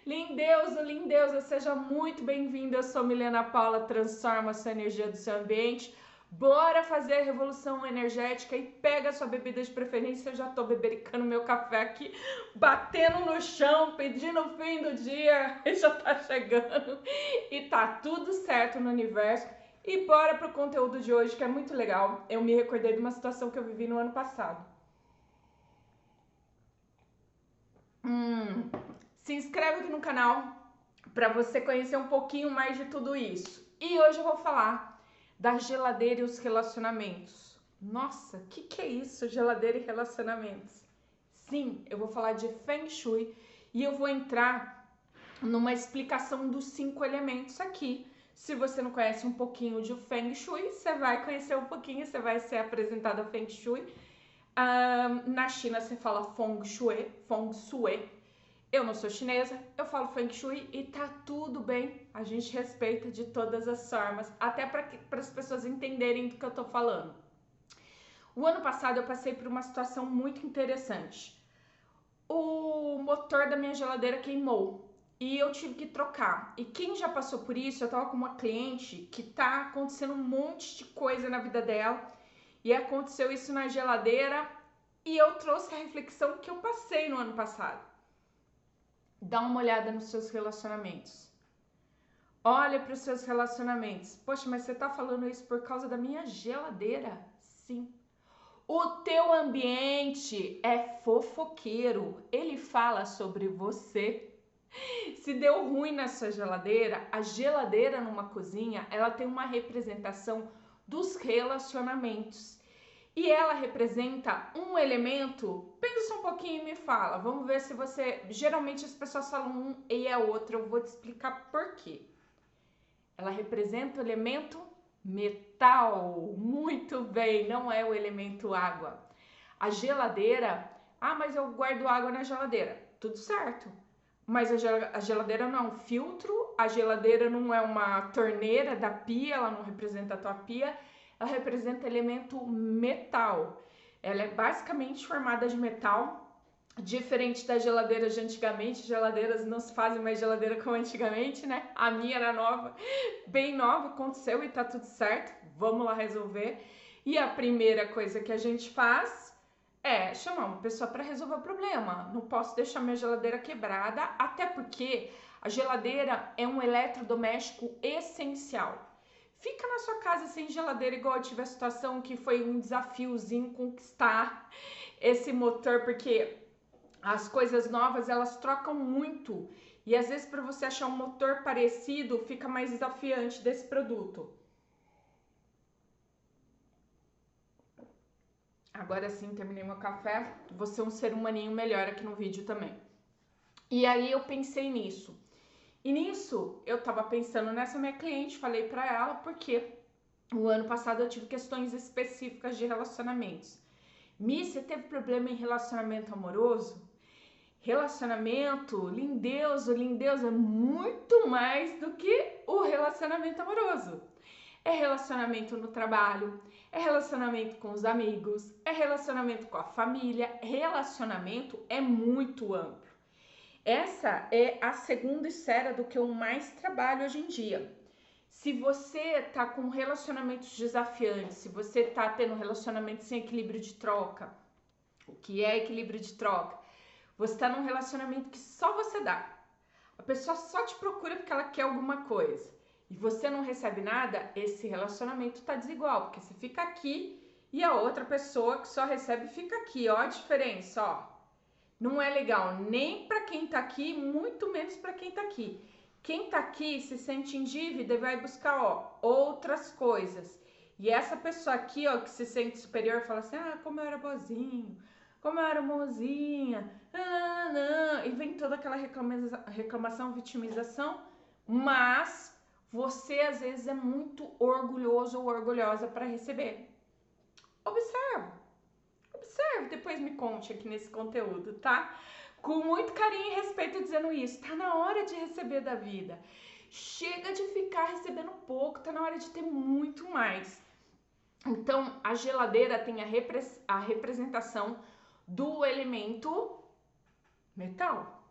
Lindeuso, lindeusa, seja muito bem-vinda. Eu sou Milena Paula, transforma a sua energia do seu ambiente. Bora fazer a revolução energética e pega a sua bebida de preferência. Eu já tô bebericando meu café aqui, batendo no chão, pedindo o fim do dia. Ele já tá chegando e tá tudo certo no universo. E bora pro conteúdo de hoje, que é muito legal. Eu me recordei de uma situação que eu vivi no ano passado. Se inscreve aqui no canal para você conhecer um pouquinho mais de tudo isso. E hoje eu vou falar da geladeira e os relacionamentos. Nossa, o que é isso, geladeira e relacionamentos? Sim, eu vou falar de Feng Shui e eu vou entrar numa explicação dos 5 elementos aqui. Se você não conhece um pouquinho de Feng Shui, você vai conhecer um pouquinho, você vai ser apresentado a Feng Shui. Na China se fala Feng Shui, Feng Shui. Eu não sou chinesa, eu falo Feng Shui e tá tudo bem. A gente respeita de todas as formas, até para as pessoas entenderem do que eu tô falando. O ano passado eu passei por uma situação muito interessante. O motor da minha geladeira queimou e eu tive que trocar. E quem já passou por isso, eu tava com uma cliente que tá acontecendo um monte de coisa na vida dela e aconteceu isso na geladeira e eu trouxe a reflexão que eu passei no ano passado. Dá uma olhada nos seus relacionamentos. Olha para os seus relacionamentos. Poxa, mas você tá falando isso por causa da minha geladeira? Sim. O teu ambiente é fofoqueiro. Ele fala sobre você. Se deu ruim na sua geladeira, a geladeira numa cozinha, ela tem uma representação dos relacionamentos. E ela representa um elemento. Pensa um pouquinho e me fala. Vamos ver se você... Geralmente as pessoas falam um e é outro. Eu vou te explicar por quê. Ela representa o elemento metal. Muito bem, não é o elemento água. A geladeira... Ah, mas eu guardo água na geladeira. Tudo certo. Mas a geladeira não é um filtro. A geladeira não é uma torneira da pia. Ela não representa a tua pia. Ela representa elemento metal. Ela é basicamente formada de metal, diferente das geladeiras de antigamente. Geladeiras não se fazem mais geladeira como antigamente, né? A minha era nova, bem nova, aconteceu e tá tudo certo. Vamos lá resolver. E a primeira coisa que a gente faz é chamar uma pessoa para resolver o problema. Não posso deixar minha geladeira quebrada, até porque a geladeira é um eletrodoméstico essencial. Fica na sua casa sem geladeira, igual eu tive a situação que foi um desafiozinho conquistar esse motor, porque as coisas novas, elas trocam muito. E às vezes para você achar um motor parecido, fica mais desafiante desse produto. Agora sim, terminei meu café. Vou ser um ser humaninho melhor aqui no vídeo também. E aí eu pensei nisso. E nisso, eu tava pensando nessa minha cliente, falei pra ela, porque o ano passado eu tive questões específicas de relacionamentos. Mi, você teve problema em relacionamento amoroso? Relacionamento, lindeuso, lindeusa, é muito mais do que o relacionamento amoroso. É relacionamento no trabalho, é relacionamento com os amigos, é relacionamento com a família. Relacionamento é muito amplo. Essa é a segunda esfera do que eu mais trabalho hoje em dia. Se você tá com relacionamentos desafiantes, se você tá tendo um relacionamento sem equilíbrio de troca, o que é equilíbrio de troca? Você tá num relacionamento que só você dá. A pessoa só te procura porque ela quer alguma coisa. E você não recebe nada, esse relacionamento tá desigual, porque você fica aqui e a outra pessoa que só recebe fica aqui. Ó a diferença, ó. Não é legal nem para quem tá aqui, muito menos para quem tá aqui. Quem tá aqui se sente em dívida e vai buscar, ó, outras coisas. E essa pessoa aqui, ó, que se sente superior, fala assim: ah, como eu era boazinho, como eu era mozinha, e vem toda aquela reclamação, vitimização, mas você às vezes é muito orgulhoso ou orgulhosa para receber. Observe, depois me conte aqui nesse conteúdo, tá? Com muito carinho e respeito dizendo isso. Tá na hora de receber da vida. Chega de ficar recebendo pouco, tá na hora de ter muito mais. Então, a geladeira tem a representação do elemento metal.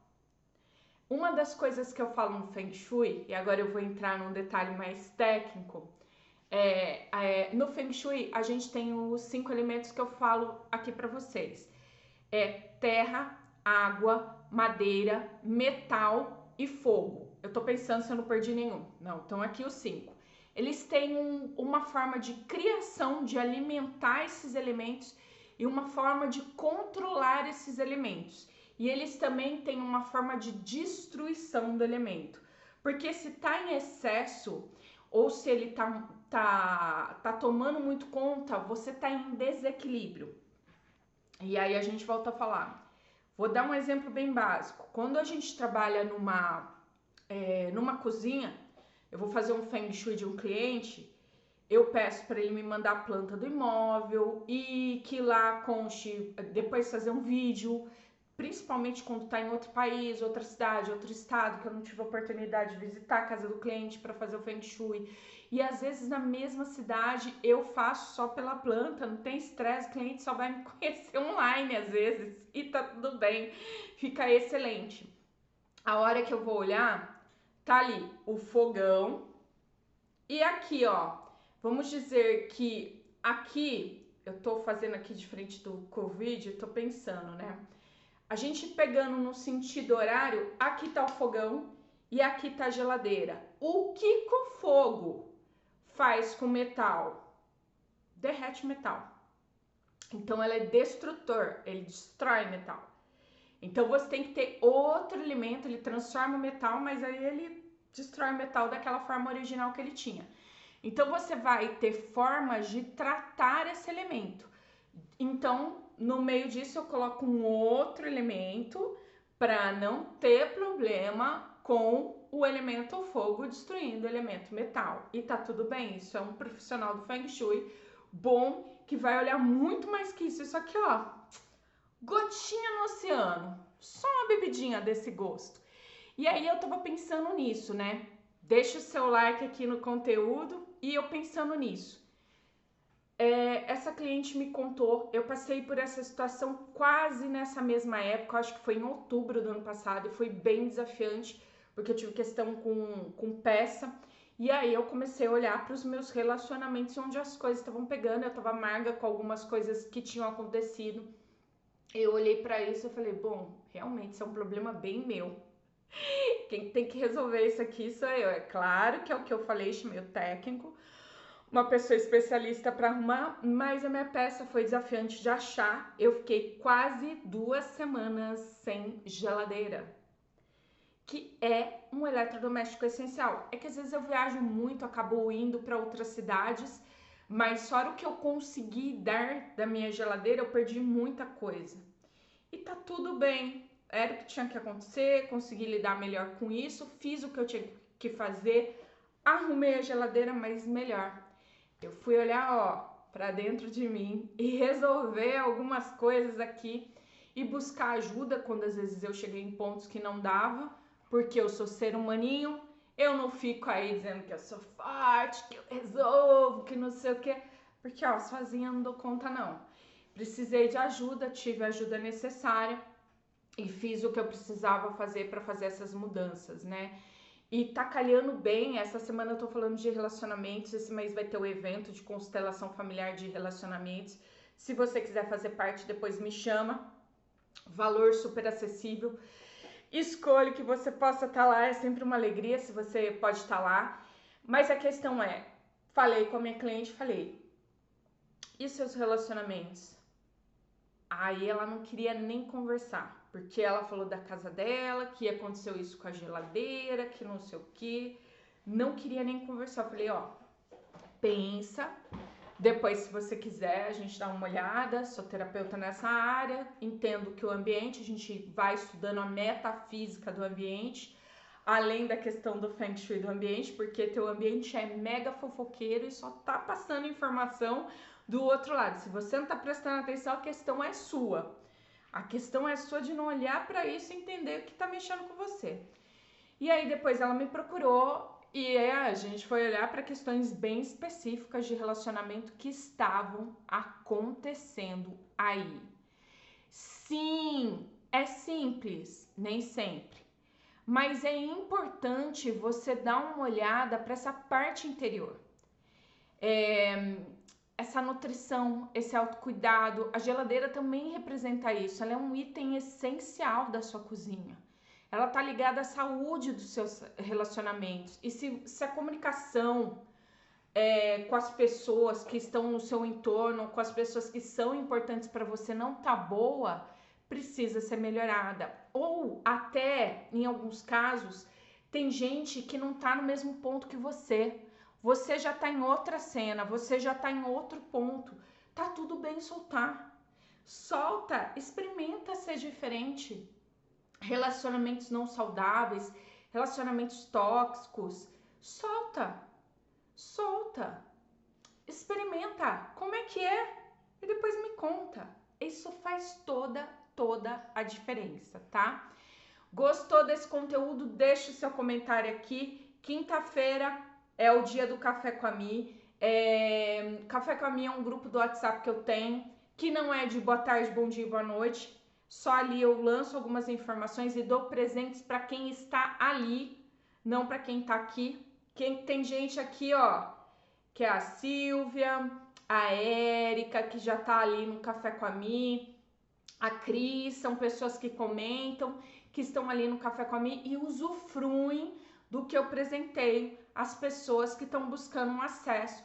Uma das coisas que eu falo no Feng Shui, e agora eu vou entrar num detalhe mais técnico, no Feng Shui a gente tem os 5 elementos que eu falo aqui para vocês. Terra, água, madeira, metal e fogo. Eu tô pensando se eu não perdi nenhum. Não, estão aqui os 5. Eles têm uma forma de criação, de alimentar esses elementos e uma forma de controlar esses elementos. E eles também têm uma forma de destruição do elemento. Porque se tá em excesso ou se ele tá tomando muito conta, você tá em desequilíbrio. E aí a gente volta a falar. Vou dar um exemplo bem básico. Quando a gente trabalha numa cozinha, eu vou fazer um Feng Shui de um cliente, eu peço para ele me mandar a planta do imóvel e que lá conste, depois fazer um vídeo, principalmente quando está em outro país, outra cidade, outro estado, que eu não tive a oportunidade de visitar a casa do cliente para fazer o Feng Shui. E às vezes na mesma cidade eu faço só pela planta, não tem estresse, o cliente só vai me conhecer online às vezes e tá tudo bem, fica excelente. A hora que eu vou olhar, tá ali o fogão e aqui, ó, vamos dizer que aqui, eu tô fazendo aqui de frente do Covid, eu tô pensando, né? A gente pegando no sentido horário, aqui tá o fogão e aqui tá a geladeira. O que que o fogo faz com metal? Derrete metal. Então, ela é destrutor, ele destrói metal. Então, você tem que ter outro elemento, ele transforma o metal, mas aí ele destrói o metal daquela forma original que ele tinha. Então, você vai ter formas de tratar esse elemento. Então, no meio disso, eu coloco um outro elemento para não ter problema com o elemento fogo destruindo o elemento metal. E tá tudo bem, isso é um profissional do Feng Shui bom que vai olhar muito mais que isso. Isso aqui, ó, gotinha no oceano, só uma bebidinha desse gosto. E aí eu tava pensando nisso, né? Deixa o seu like aqui no conteúdo e eu pensando nisso. Essa cliente me contou, eu passei por essa situação quase nessa mesma época, acho que foi em outubro do ano passado, e foi bem desafiante, porque eu tive questão com peça, e aí eu comecei a olhar para os meus relacionamentos onde as coisas estavam pegando, eu estava amarga com algumas coisas que tinham acontecido, eu olhei para isso e falei, bom, realmente isso é um problema bem meu, quem tem que resolver isso aqui sou eu, é claro que é o que eu falei, chamei o técnico, uma pessoa especialista para arrumar, mas a minha peça foi desafiante de achar. Eu fiquei quase 2 semanas sem geladeira, que é um eletrodoméstico essencial. É que às vezes eu viajo muito, acabo indo para outras cidades, mas só o que eu consegui dar da minha geladeira, eu perdi muita coisa. E tá tudo bem, era o que tinha que acontecer, consegui lidar melhor com isso, fiz o que eu tinha que fazer, arrumei a geladeira, mas melhor. Eu fui olhar, ó, para dentro de mim e resolver algumas coisas aqui e buscar ajuda quando às vezes eu cheguei em pontos que não dava, porque eu sou ser humaninho, eu não fico aí dizendo que eu sou forte, que eu resolvo, que não sei o que, porque ó, sozinha não dou conta não. Precisei de ajuda, tive a ajuda necessária e fiz o que eu precisava fazer para fazer essas mudanças, né? E tá calhando bem, essa semana eu tô falando de relacionamentos, esse mês vai ter o evento de constelação familiar de relacionamentos. Se você quiser fazer parte, depois me chama. Valor super acessível. Escolha que você possa estar lá, é sempre uma alegria se você pode estar lá. Mas a questão é, falei com a minha cliente, falei, e seus relacionamentos? Aí ela não queria nem conversar, porque ela falou da casa dela, que aconteceu isso com a geladeira, que não sei o que, não queria nem conversar. Eu falei, ó, pensa, depois se você quiser a gente dá uma olhada, sou terapeuta nessa área, entendo que o ambiente, a gente vai estudando a metafísica do ambiente, além da questão do Feng Shui do ambiente, porque teu ambiente é mega fofoqueiro e só tá passando informação do outro lado. Se você não tá prestando atenção, a questão é sua. A questão é sua de não olhar para isso e entender o que tá mexendo com você. E aí depois ela me procurou e a gente foi olhar para questões bem específicas de relacionamento que estavam acontecendo aí. Sim, é simples, nem sempre. mas é importante você dar uma olhada para essa parte interior. Essa nutrição, esse autocuidado, a geladeira também representa isso. Ela é um item essencial da sua cozinha. Ela tá ligada à saúde dos seus relacionamentos. E se a comunicação com as pessoas que estão no seu entorno, com as pessoas que são importantes para você não tá boa, precisa ser melhorada. Ou até, em alguns casos, tem gente que não tá no mesmo ponto que você. Você já tá em outra cena, você já tá em outro ponto. Tá tudo bem soltar. Solta, experimenta ser diferente. Relacionamentos não saudáveis, relacionamentos tóxicos, solta. Experimenta. Como é que é? E depois me conta. Isso faz toda a diferença, tá? Gostou desse conteúdo? Deixa o seu comentário aqui. Quinta-feira é o dia do Café com a Mi. Café com a Mi é um grupo do WhatsApp que eu tenho, que não é de boa tarde, bom dia, boa noite. Só ali eu lanço algumas informações e dou presentes para quem está ali, não para quem está aqui. Tem gente aqui, ó, que é a Silvia, a Érica, que já tá ali no Café com a Mi, a Cris, são pessoas que comentam, que estão ali no Café com a Mi e usufruem do que eu presentei às pessoas que estão buscando um acesso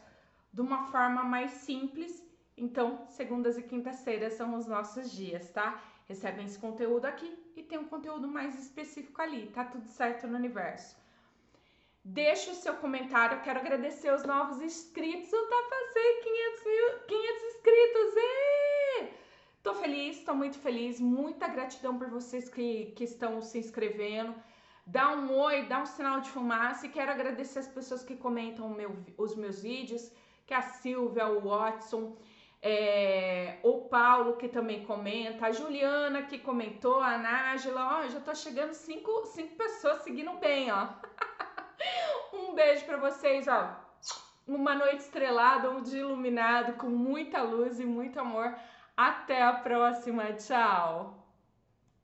de uma forma mais simples. Então, segundas e quintas-feiras são os nossos dias, tá? Recebem esse conteúdo aqui e tem um conteúdo mais específico ali, tá tudo certo no universo. Deixa o seu comentário, eu quero agradecer os novos inscritos, eu passei 500 inscritos, tô feliz, tô muito feliz, muita gratidão por vocês que estão se inscrevendo. Dá um oi, dá um sinal de fumaça e quero agradecer as pessoas que comentam os meus vídeos, que é a Silvia, o Watson, o Paulo que também comenta, a Juliana que comentou, a Nájila, ó, já tô chegando 5 pessoas seguindo bem, ó. Um beijo pra vocês, ó. Uma noite estrelada, um dia iluminado, com muita luz e muito amor. Até a próxima, tchau!